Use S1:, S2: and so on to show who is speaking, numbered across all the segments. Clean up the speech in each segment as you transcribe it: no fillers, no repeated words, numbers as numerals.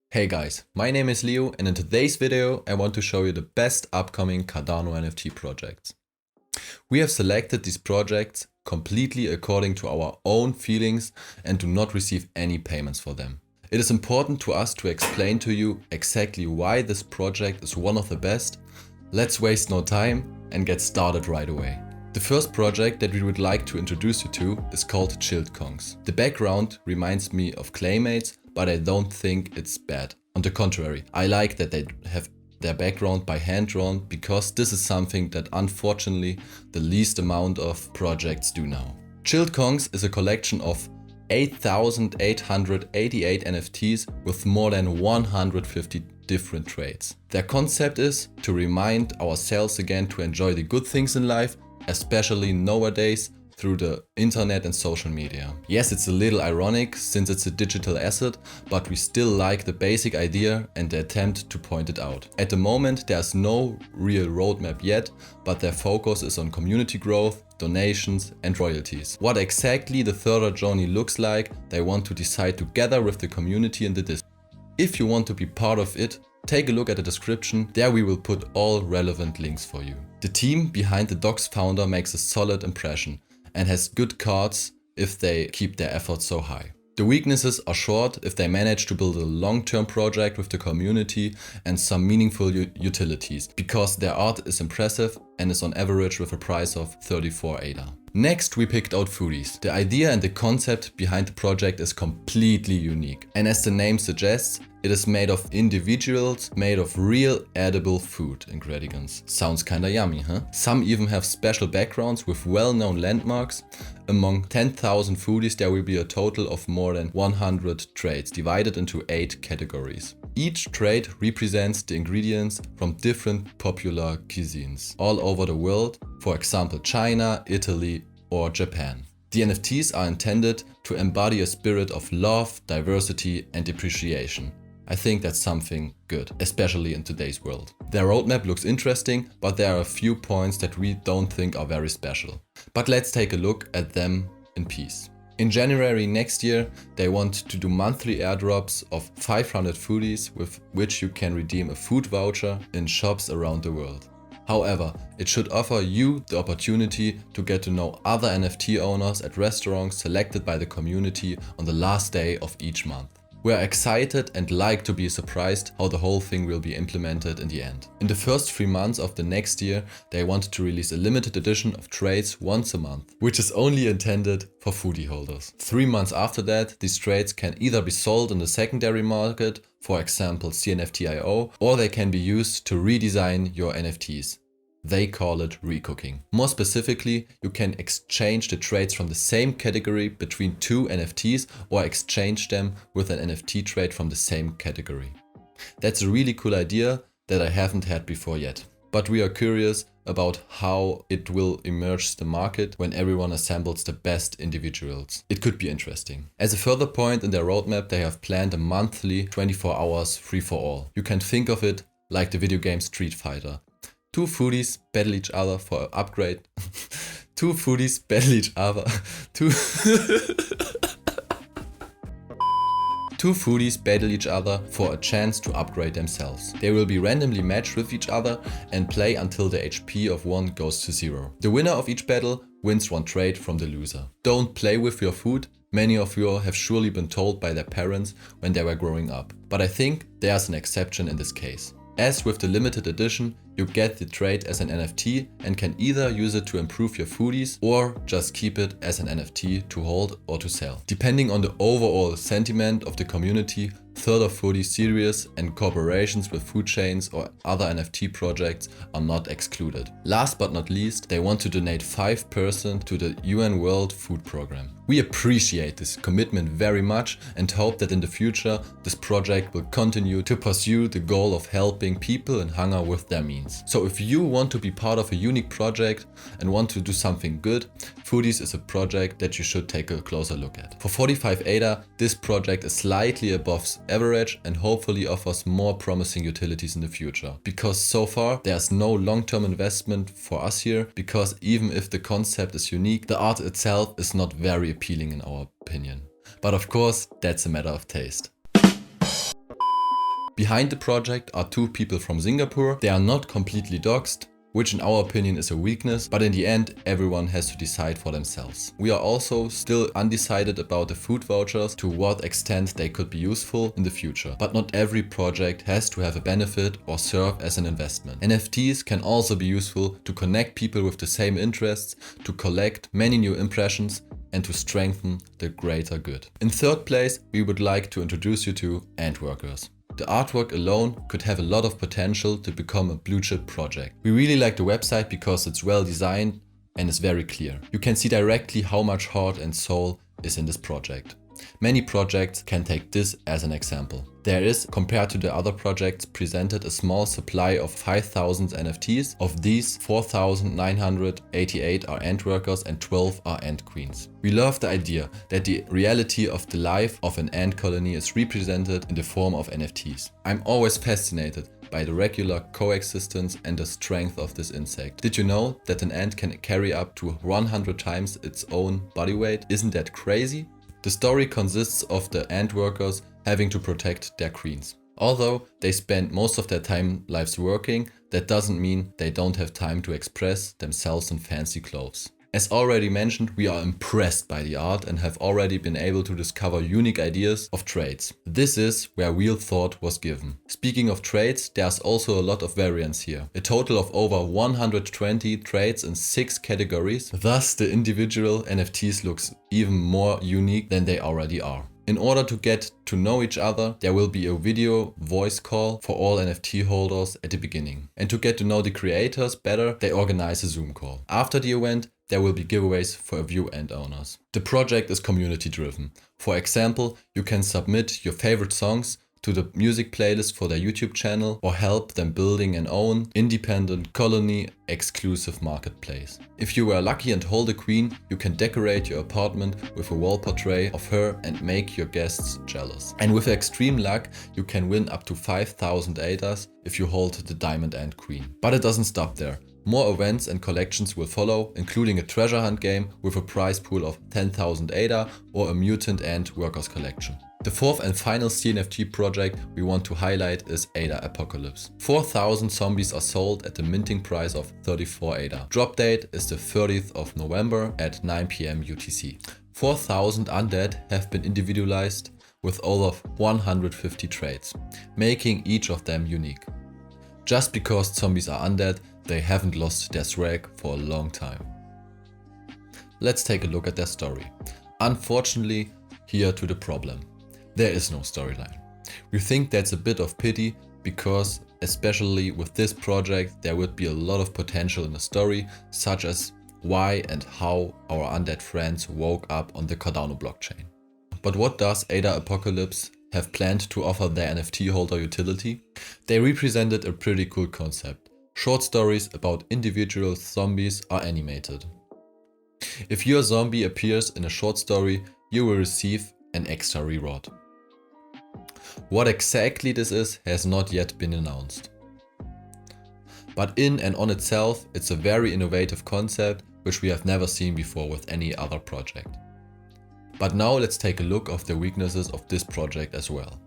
S1: Hey guys, my name is Leo and in today's video I want to show you the best upcoming Cardano NFT projects. We have selected these projects completely according to our own feelings and do not receive any payments for them. It is important to us to explain to you exactly why this project is one of the best. Let's waste no time and get started right away. The first project that we would like to introduce you to is called Chilled Kongs. The background reminds me of CLAYMATES, but I don't think it's bad. On the contrary, I like that they have their background by hand drawn because this is something that unfortunately the least amount of projects do now. Chilled Kongs is a collection of 8,888 NFTs with more than 150 different trades. Their concept is to remind ourselves again to enjoy the good things in life, especially nowadays through the internet and social media. Yes, it's a little ironic since it's a digital asset, but we still like the basic idea and the attempt to point it out. At the moment, there's no real roadmap yet, but their focus is on community growth, donations and royalties. What exactly the further journey looks like, they want to decide together with the community in the Discord. If you want to be part of it, take a look at the description, there we will put all relevant links for you. The team behind the Docs founder makes a solid impression and has good cards if they keep their efforts so high. The weaknesses are short if they manage to build a long-term project with the community and some meaningful utilities, because their art is impressive and is on average with a price of 34 ADA. Next we picked out Foodies. The idea and the concept behind the project is completely unique. And as the name suggests, it is made of individuals made of real edible food ingredients. Sounds kinda yummy, huh? Some even have special backgrounds with well-known landmarks. Among 10,000 foodies there will be a total of more than 100 trades divided into 8 categories. Each trade represents the ingredients from different popular cuisines all over the world, for example China, Italy or Japan. The NFTs are intended to embody a spirit of love, diversity and appreciation. I think that's something good, especially in today's world. Their roadmap looks interesting, but there are a few points that we don't think are very special. But let's take a look at them in peace. In January next year, they want to do monthly airdrops of 500 foodies with which you can redeem a food voucher in shops around the world. However, it should offer you the opportunity to get to know other NFT owners at restaurants selected by the community on the last day of each month. We are excited and like to be surprised how the whole thing will be implemented in the end. In the first 3 months of the next year, they want to release a limited edition of trades once a month, which is only intended for foodie holders. 3 months after that, these trades can either be sold in the secondary market, for example CNFT.io, or they can be used to redesign your NFTs. They call it recooking. More specifically, you can exchange the trades from the same category between 2 NFTs or exchange them with an NFT trade from the same category. That's a really cool idea that I haven't had before yet. But we are curious about how it will emerge the market when everyone assembles the best individuals. It could be interesting. As a further point in their roadmap, they have planned a monthly 24 hours free for all. You can think of it like the video game Street Fighter. 2 foodies battle each other for an upgrade. 2 foodies battle each other. 2 foodies battle each other for a chance to upgrade themselves. They will be randomly matched with each other and play until the HP of one goes to 0. The winner of each battle wins 1 trade from the loser. Don't play with your food. Many of you have surely been told by their parents when they were growing up. But I think there's an exception in this case. As with the limited edition, you get the trade as an NFT and can either use it to improve your foodies or just keep it as an NFT to hold or to sell. Depending on the overall sentiment of the community, further foodie series and cooperations with food chains or other NFT projects are not excluded. Last but not least, they want to donate 5% to the UN World Food Programme. We appreciate this commitment very much and hope that in the future this project will continue to pursue the goal of helping people in hunger with their means. So if you want to be part of a unique project and want to do something good, Foodies is a project that you should take a closer look at. For 45 ADA, this project is slightly above average and hopefully offers more promising utilities in the future. Because so far there's no long-term investment for us here, because even if the concept is unique, the art itself is not very appealing in our opinion. But of course, that's a matter of taste. Behind the project are 2 people from Singapore. They are not completely doxed, which in our opinion is a weakness, but in the end everyone has to decide for themselves. We are also still undecided about the food vouchers, to what extent they could be useful in the future. But not every project has to have a benefit or serve as an investment. NFTs can also be useful to connect people with the same interests, to collect many new impressions, and to strengthen the greater good. In third place, we would like to introduce you to Antworkers. The artwork alone could have a lot of potential to become a blue chip project. We really like the website because it's well designed and is very clear. You can see directly how much heart and soul is in this project. Many projects can take this as an example. There is, compared to the other projects presented, a small supply of 5,000 NFTs. Of these, 4,988 are Antworkers and 12 are Ant Queens. We love the idea that the reality of the life of an ant colony is represented in the form of NFTs. I'm always fascinated by the regular coexistence and the strength of this insect. Did you know that an ant can carry up to 100 times its own body weight? Isn't that crazy? The story consists of the Antworkers having to protect their queens. Although they spend most of their lives working, that doesn't mean they don't have time to express themselves in fancy clothes. As already mentioned, we are impressed by the art and have already been able to discover unique ideas of trades. This is where real thought was given. Speaking of trades, there's also a lot of variants here. A total of over 120 trades in 6 categories. Thus, the individual NFTs looks even more unique than they already are. In order to get to know each other, there will be a video voice call for all NFT holders at the beginning. And to get to know the creators better, they organize a Zoom call. After the event, there will be giveaways for view and owners. The project is community driven. For example, you can submit your favorite songs to the music playlist for their YouTube channel or help them building an own independent colony exclusive marketplace. If you were lucky and hold a queen, you can decorate your apartment with a wall portrait of her and make your guests jealous. And with extreme luck, you can win up to 5,000 ADAs if you hold the Diamond Ant Queen. But it doesn't stop there. More events and collections will follow, including a treasure hunt game with a prize pool of 10,000 ADA or a mutant ant workers collection. The fourth and final CNFT project we want to highlight is ADA Apocalypse. 4,000 zombies are sold at the minting price of 34 ADA. Drop date is the 30th of November at 9 PM UTC. 4,000 undead have been individualized with over 150 traits, making each of them unique. Just because zombies are undead, they haven't lost their swag for a long time. Let's take a look at their story. Unfortunately, here to the problem. There is no storyline. We think that's a bit of pity because, especially with this project, there would be a lot of potential in the story, such as why and how our undead friends woke up on the Cardano blockchain. But what does ADA Apocalypse have planned to offer their NFT holder utility? They represented a pretty cool concept. Short stories about individual zombies are animated. If your zombie appears in a short story, you will receive an extra reward. What exactly this is has not yet been announced. But in and on itself, it's a very innovative concept which we have never seen before with any other project. But now let's take a look at the weaknesses of this project as well.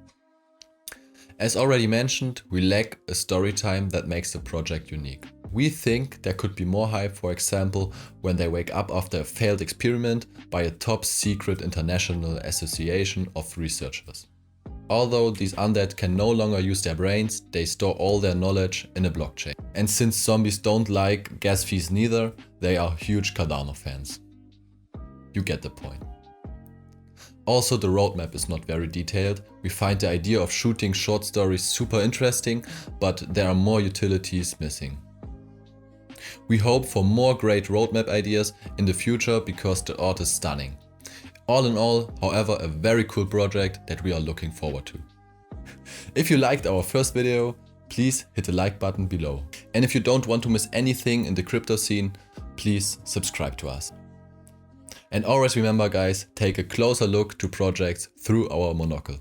S1: As already mentioned, we lack a story time that makes the project unique. We think there could be more hype, for example, when they wake up after a failed experiment by a top secret international association of researchers. Although these undead can no longer use their brains, they store all their knowledge in a blockchain. And since zombies don't like gas fees neither, they are huge Cardano fans. You get the point. Also, the roadmap is not very detailed. We find the idea of shooting short stories super interesting, but there are more utilities missing. We hope for more great roadmap ideas in the future because the art is stunning. All in all, however, a very cool project that we are looking forward to. If you liked our first video, please hit the like button below. And if you don't want to miss anything in the crypto scene, please subscribe to us. And always remember guys, take a closer look to projects through our monocle.